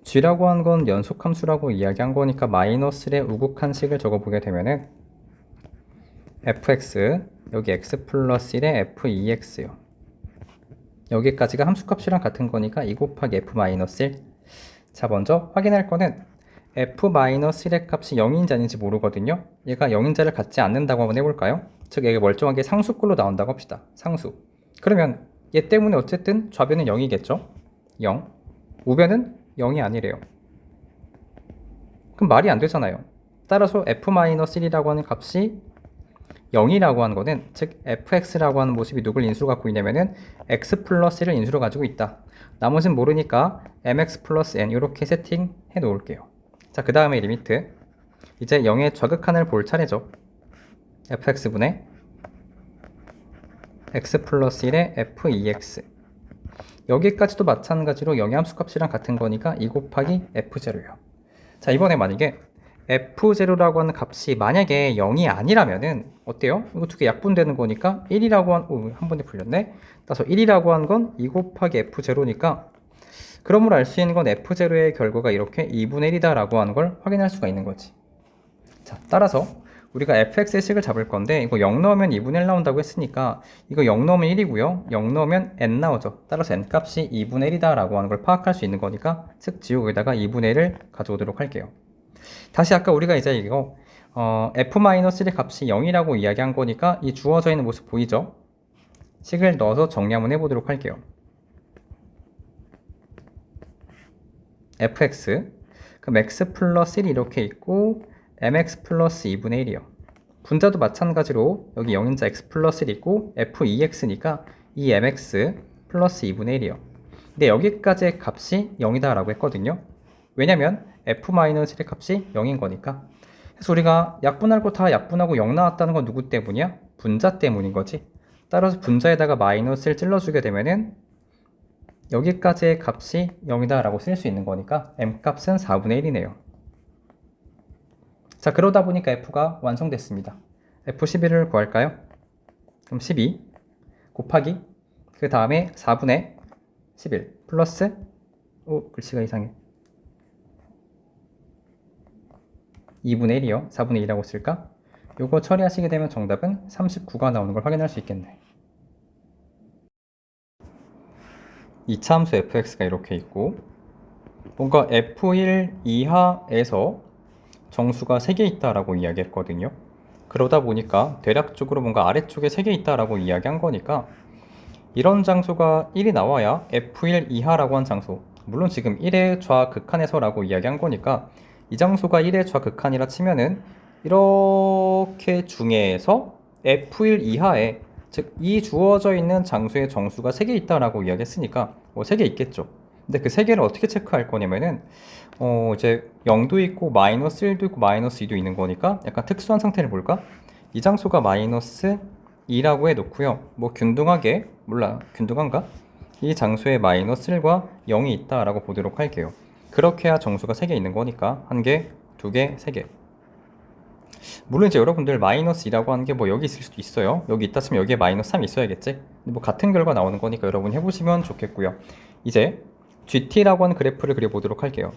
g라고 한 건 연속함수라고 이야기한 거니까 마이너스1의 우극한식을 적어보게 되면은 fx 여기 x 플러스 1의 f2x요. 여기까지가 함수값이랑 같은 거니까 2 곱하기 f 마이너스 1. 자, 먼저 확인할 거는 f-1의 값이 0인지 아닌지 모르거든요. 얘가 0인자를 갖지 않는다고 한번 해볼까요? 즉 얘가 멀쩡하게 상수꼴로 나온다고 합시다. 상수. 그러면 얘 때문에 어쨌든 좌변은 0이겠죠? 0. 우변은 0이 아니래요. 그럼 말이 안 되잖아요. 따라서 f-1이라고 하는 값이 0이라고 하는 거는 즉 fx라고 하는 모습이 누굴 인수로 갖고 있냐면은 x 플러스 1을 인수로 가지고 있다. 나머지는 모르니까 mx 플러스 n 이렇게 세팅해 놓을게요. 자, 그 다음에 리미트. 이제 0의 좌극한을 볼 차례죠. fx분의 x 플러스 1의 f2x. 여기까지도 마찬가지로 0의 함수값이랑 같은 거니까 2 곱하기 f0요. 자, 이번에 만약에 f0라고 하는 값이 만약에 0이 아니라면은 어때요? 이거 두 개 약분되는 거니까 1이라고 한 번에 풀렸네. 따라서 1이라고 한 건 2 곱하기 f0니까 그러므로 알 수 있는 건 f0의 결과가 이렇게 2분의 1이다 라고 하는 걸 확인할 수가 있는 거지. 자, 따라서 우리가 fx의 식을 잡을 건데 이거 0 넣으면 2분의 1 나온다고 했으니까 이거 0 넣으면 1이고요. 0 넣으면 n 나오죠. 따라서 n 값이 2분의 1이다 라고 하는 걸 파악할 수 있는 거니까 즉 지우개에다가 2분의 1을 가져오도록 할게요. 다시 아까 우리가 이제 이거 f-1의 값이 0이라고 이야기한 거니까 이 주어져 있는 모습 보이죠? 식을 넣어서 정리 한번 해보도록 할게요. fx 그럼 x 플러스 1이 이렇게 있고 mx 플러스 2분의 1이요. 분자도 마찬가지로 여기 0인자 x 플러스 1 있고 f2x니까 이 mx 플러스 2분의 1이요. 근데 여기까지의 값이 0이다 라고 했거든요. 왜냐면 f-1의 값이 0인 거니까. 그래서 우리가 약분할 거 다 약분하고 0 나왔다는 건 누구 때문이야? 분자 때문인 거지. 따라서 분자에다가 마이너스를 찔러주게 되면은 여기까지의 값이 0이다 라고 쓸 수 있는 거니까 m값은 4분의 1이네요. 자, 그러다 보니까 f가 완성됐습니다. f11을 구할까요? 그럼 12 곱하기 그 다음에 4분의 11 플러스 글씨가 이상해. 2분의 1이요. 4분의 2라고 쓸까? 요거 처리하시게 되면 정답은 39가 나오는 걸 확인할 수 있겠네. 2차 함수 fx가 이렇게 있고 뭔가 f1 이하에서 정수가 3개 있다라고 이야기했거든요. 그러다 보니까 대략적으로 뭔가 아래쪽에 3개 있다라고 이야기한 거니까 이런 장소가 1이 나와야 f1 이하라고 한 장소, 물론 지금 1의 좌극한에서라고 이야기한 거니까 이 장소가 1의 좌극한이라 치면은 이렇게 중에서 f1 이하에 즉 이 주어져 있는 장소의 정수가 3개 있다라고 이야기했으니까 뭐 3개 있겠죠. 근데 그 3개를 어떻게 체크할 거냐면은 이제 0도 있고 마이너스 1도 있고 마이너스 2도 있는 거니까 약간 특수한 상태를 볼까? 이 장소가 마이너스 2라고 해놓고요. 뭐 균등하게, 몰라, 균등한가? 이 장소에 마이너스 1과 0이 있다라고 보도록 할게요. 그렇게 해야 정수가 3개 있는 거니까 1개, 2개, 3개. 물론 이제 여러분들 마이너스 2라고 하는 게 뭐 여기 있을 수도 있어요. 여기 있다 치면 여기에 마이너스 3이 있어야겠지? 근데 뭐 같은 결과 나오는 거니까 여러분 해보시면 좋겠고요. 이제 GT라고 하는 그래프를 그려보도록 할게요.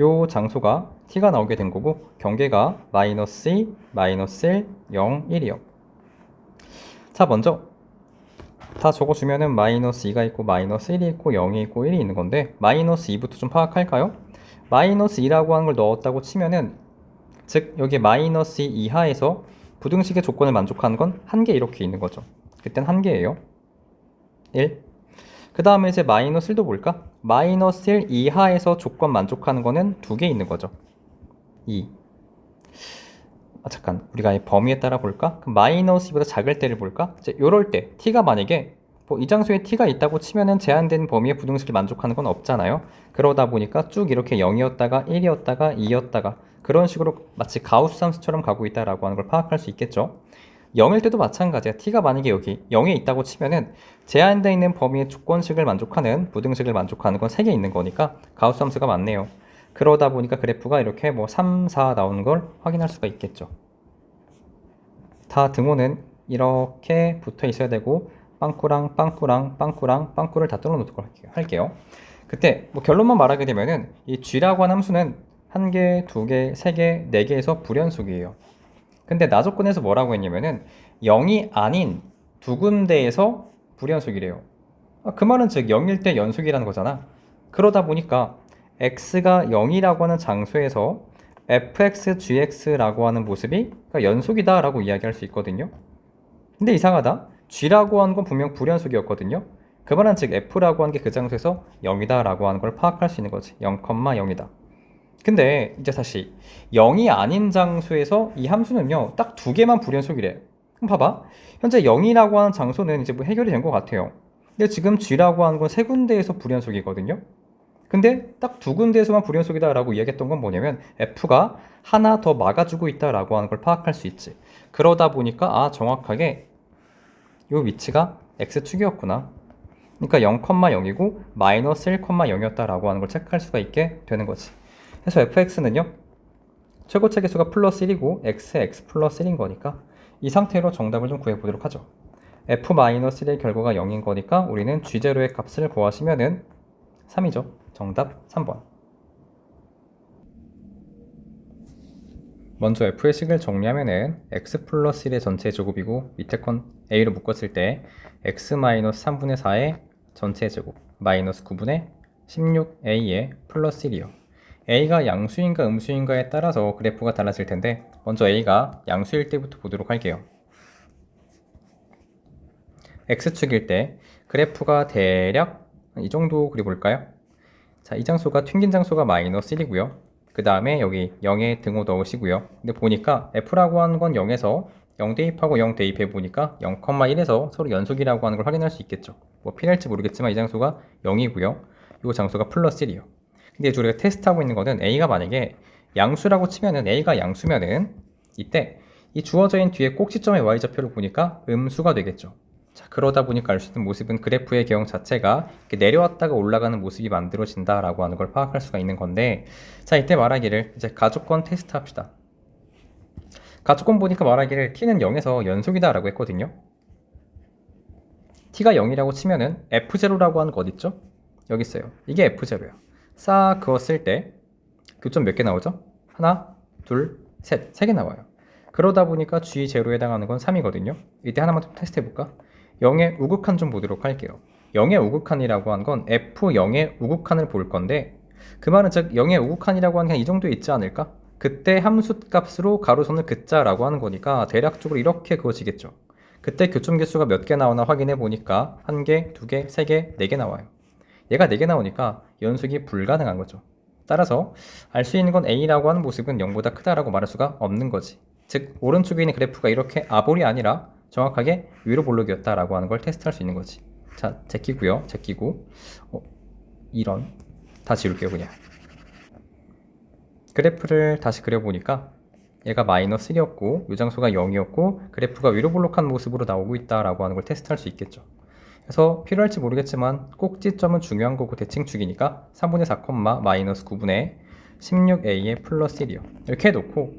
요 장소가 t가 나오게 된 거고 경계가 마이너스 2, 마이너스 1, 0, 1이요. 자, 먼저 다 적어주면은 마이너스 2가 있고 마이너스 1이 있고 0이 있고 1이 있는 건데 마이너스 2부터 좀 파악할까요? 마이너스 2라고 하는 걸 넣었다고 치면은 즉 여기 마이너스 2 이하에서 부등식의 조건을 만족하는 건 1개 이렇게 있는 거죠. 그땐 1개예요. 1. 그 다음에 이제 마이너스 1도 볼까? 마이너스 1 이하에서 조건 만족하는 거는 2개 있는 거죠. 2. 잠깐, 우리가 이 범위에 따라 볼까? 그럼 마이너스 2보다 작을 때를 볼까? 이제 요럴 때 t가 만약에 뭐 이 장소에 t가 있다고 치면은 제한된 범위의 부등식을 만족하는 건 없잖아요. 그러다 보니까 쭉 이렇게 0이었다가 1이었다가 2였다가 그런 식으로 마치 가우스 함수처럼 가고 있다라고 하는 걸 파악할 수 있겠죠. 0일 때도 마찬가지야. t가 만약에 여기 0에 있다고 치면은 제한되어 있는 범위의 조건식을 만족하는 부등식을 만족하는 건 3개 있는 거니까 가우스 함수가 맞네요. 그러다 보니까 그래프가 이렇게 뭐 3, 4 나오는 걸 확인할 수가 있겠죠. 다 등호는 이렇게 붙어 있어야 되고 빵꾸랑 빵꾸랑 빵꾸랑 빵꾸를 다 뚫어 놓도록 할게요. 그때 뭐 결론만 말하게 되면은 이 g라고 하는 함수는 1개, 2개, 3개, 4개에서 불연속이에요. 근데 나조건에서 뭐라고 했냐면은 0이 아닌 두 군데에서 불연속이래요. 그 말은 즉 0일 때 연속이라는 거잖아. 그러다 보니까 x가 0이라고 하는 장소에서 fx, gx라고 하는 모습이 그러니까 연속이다라고 이야기할 수 있거든요. 근데 이상하다. g라고 하는 건 분명 불연속이었거든요. 그 말은 즉 f라고 하는 게 그 장소에서 0이다라고 하는 걸 파악할 수 있는 거지. 0,0이다. 근데 이제 다시 0이 아닌 장소에서 이 함수는요 딱 두 개만 불연속이래. 그럼 봐봐. 현재 0이라고 하는 장소는 이제 뭐 해결이 된 것 같아요. 근데 지금 g라고 하는 건 세 군데에서 불연속이거든요. 근데 딱 두 군데에서만 불연속이다 라고 이야기했던 건 뭐냐면 f가 하나 더 막아주고 있다 라고 하는 걸 파악할 수 있지. 그러다 보니까 정확하게 이 위치가 x축이었구나. 그러니까 0,0이고 마이너스 1,0이었다 라고 하는 걸 체크할 수가 있게 되는 거지. 그래서 fx는요 최고체 계수가 플러스 1이고 x 플러스 1인 거니까 이 상태로 정답을 좀 구해보도록 하죠. f-1의 결과가 0인 거니까 우리는 g0의 값을 구하시면은 3이죠. 정답 3번. 먼저 f의 식을 정리하면은 x 플러스 1의 전체 제곱이고 밑에 건 a로 묶었을 때 x 마이너스 3분의 4의 전체 제곱 마이너스 9분의 16a의 플러스 1이요. a가 양수인가 음수인가에 따라서 그래프가 달라질 텐데 먼저 a가 양수일 때부터 보도록 할게요. x축일 때 그래프가 대략 이 정도 그려볼까요? 자, 이 장소가 튕긴 장소가 마이너스 1이고요. 그 다음에 여기 0에 등호 넣으시고요. 근데 보니까 f라고 하는 건 0에서 0 대입하고 0 대입해 보니까 0,1에서 서로 연속이라고 하는 걸 확인할 수 있겠죠. 뭐 필요할지 모르겠지만 이 장소가 0이고요. 이 장소가 플러스 1이요. 근데 이제 우리가 테스트하고 있는 거는 a가 만약에 양수라고 치면은 a가 양수면은 이때 이 주어져 있는 뒤에 꼭지점의 y좌표를 보니까 음수가 되겠죠. 자, 그러다 보니까 알 수 있는 모습은 그래프의 개형 자체가 이렇게 내려왔다가 올라가는 모습이 만들어진다라고 하는 걸 파악할 수가 있는 건데, 자, 이때 말하기를 이제 가족권 테스트 합시다. 가족권 보니까 말하기를 t는 0에서 연속이다라고 했거든요. t가 0이라고 치면은 f0라고 하는 거 어딨죠? 여기 있어요. 이게 f0야. 싹 그었을 때 교점 몇 개 나오죠? 하나, 둘, 셋, 세 개 나와요. 그러다 보니까 G0에 해당하는 건 3이거든요. 이때 하나만 좀 테스트 해볼까? 0의 우극한 좀 보도록 할게요. 0의 우극한이라고 한 건 F0의 우극한을 볼 건데 그 말은 즉 0의 우극한이라고 하는 게 이 정도에 있지 않을까? 그때 함수 값으로 가로선을 긋자라고 하는 거니까 대략적으로 이렇게 그어지겠죠. 그때 교점 개수가 몇 개 나오나 확인해 보니까 1개, 2개, 3개, 4개 나와요. 얘가 4개 나오니까 연속이 불가능한 거죠. 따라서 알 수 있는 건 A라고 하는 모습은 0보다 크다라고 말할 수가 없는 거지. 즉 오른쪽에 있는 그래프가 이렇게 아볼이 아니라 정확하게 위로 볼록이었다라고 하는 걸 테스트할 수 있는 거지. 자, 제끼고요. 제끼고 이런 다 지울게요 그냥. 그래프를 다시 그려보니까 얘가 마이너스 1이었고 이 장소가 0이었고 그래프가 위로 볼록한 모습으로 나오고 있다라고 하는 걸 테스트할 수 있겠죠. 그래서 필요할지 모르겠지만 꼭지점은 중요한 거고 대칭축이니까 3분의 4, 마이너스 9분의 16a의 플러스 1이요. 이렇게 해놓고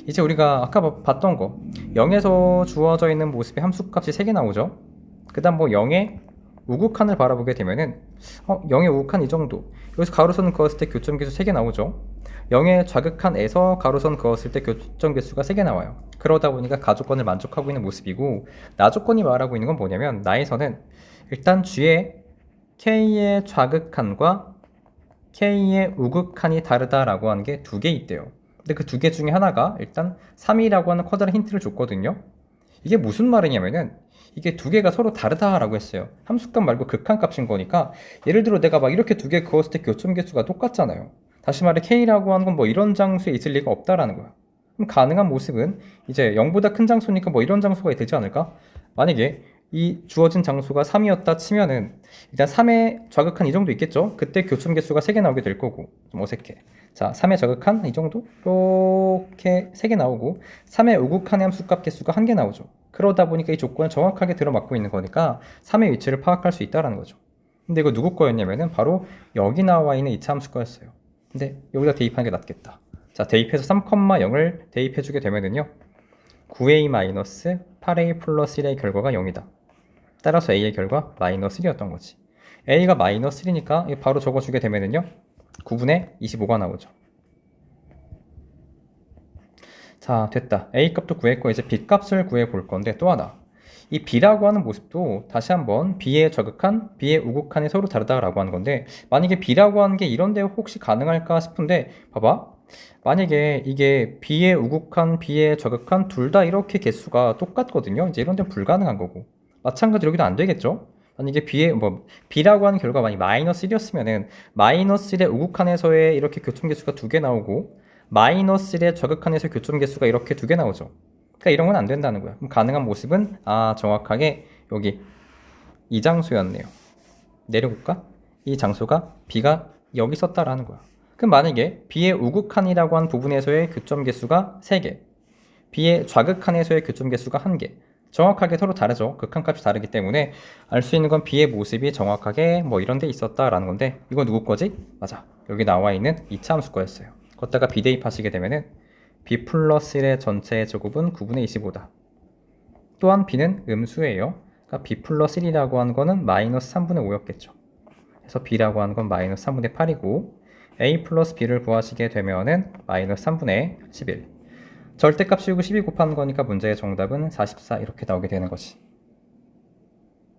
이제 우리가 아까 봤던 거 0에서 주어져 있는 모습의 함수값이 3개 나오죠. 그 다음 뭐 0의 우극한을 바라보게 되면은 0의 우극한 이 정도. 여기서 가로선 그었을 때 교점 개수 3개 나오죠. 0의 좌극한에서 가로선 그었을 때 교점 개수가 3개 나와요. 그러다 보니까 가조건을 만족하고 있는 모습이고 나조건이 말하고 있는 건 뭐냐면 나에서는 일단 G의 K의 좌극한과 K의 우극한이 다르다라고 하는 게 2개 있대요. 근데 그 2개 중에 하나가 일단 3이라고 하는 커다란 힌트를 줬거든요. 이게 무슨 말이냐면은 이게 2개가 서로 다르다라고 했어요. 함수값 말고 극한값인 거니까 예를 들어 내가 막 이렇게 2개 그었을 때 교점 개수가 똑같잖아요. 다시 말해 K라고 하는 건 뭐 이런 장소에 있을 리가 없다라는 거야. 그럼 가능한 모습은 이제 0보다 큰 장소니까 뭐 이런 장소가 되지 않을까? 만약에 이 주어진 장소가 3이었다 치면은 일단 3의 좌극한 이 정도 있겠죠? 그때 교점 개수가 3개 나오게 될 거고 좀 어색해. 자, 3의 좌극한 이 정도? 이렇게 3개 나오고 3의 우극한의 함수값 개수가 1개 나오죠. 그러다 보니까 이 조건을 정확하게 들어맞고 있는 거니까 3의 위치를 파악할 수 있다는 거죠. 근데 이거 누구 거였냐면은 바로 여기 나와 있는 이차 함수 거였어요. 근데 여기다 대입하는 게 낫겠다. 자, 대입해서 3,0을 대입해주게 되면은요 9a-8a 플러스 1의 결과가 0이다. 따라서 a의 결과 마이너스 1이었던 거지. a가 마이너스 1이니까 바로 적어주게 되면은요 9분의 25가 나오죠. 자, 됐다. a 값도 구했고 이제 b 값을 구해 볼 건데 또 하나. 이 b라고 하는 모습도 다시 한번 b의 저극한, b의 우극한이 서로 다르다라고 하는 건데 만약에 b라고 하는 게 이런데 혹시 가능할까 싶은데 봐봐. 만약에 이게 b의 우극한, b의 저극한 둘 다 이렇게 개수가 똑같거든요. 이제 이런 데는 불가능한 거고 마찬가지로 여기도 안 되겠죠. 만약에 b라고 하는 결과가 만약 마이너스 1이었으면은 마이너스 1의 우극한에서의 이렇게 교점계수가 두 개 나오고 마이너스 1의 저극한에서 교점계수가 이렇게 두 개 나오죠. 그러니까 이런 건 안 된다는 거야. 그럼 가능한 모습은 정확하게 여기 이 장소였네요. 내려볼까? 이 장소가 b가 여기 있었다라는 거야. 그럼 만약에 b의 우극한이라고 한 부분에서의 교점계수가 3개, b의 좌극한에서의 교점계수가 1개. 정확하게 서로 다르죠. 극한값이 다르기 때문에 알 수 있는 건 b의 모습이 정확하게 뭐 이런 데 있었다라는 건데 이건 누구 거지? 맞아. 여기 나와 있는 2차 함수 거였어요. 걷다가 b 대입하시게 되면은 b 플러스 1의 전체의 제곱은 9분의 25다. 또한 b는 음수예요. 그러니까 b 플러스 1이라고 하는 거는 마이너스 3분의 5였겠죠. 그래서 b라고 하는 건 마이너스 3분의 8이고 a 플러스 b를 구하시게 되면은 마이너스 3분의 11. 절대값 씌우고 12 곱하는 거니까 문제의 정답은 44 이렇게 나오게 되는 거지.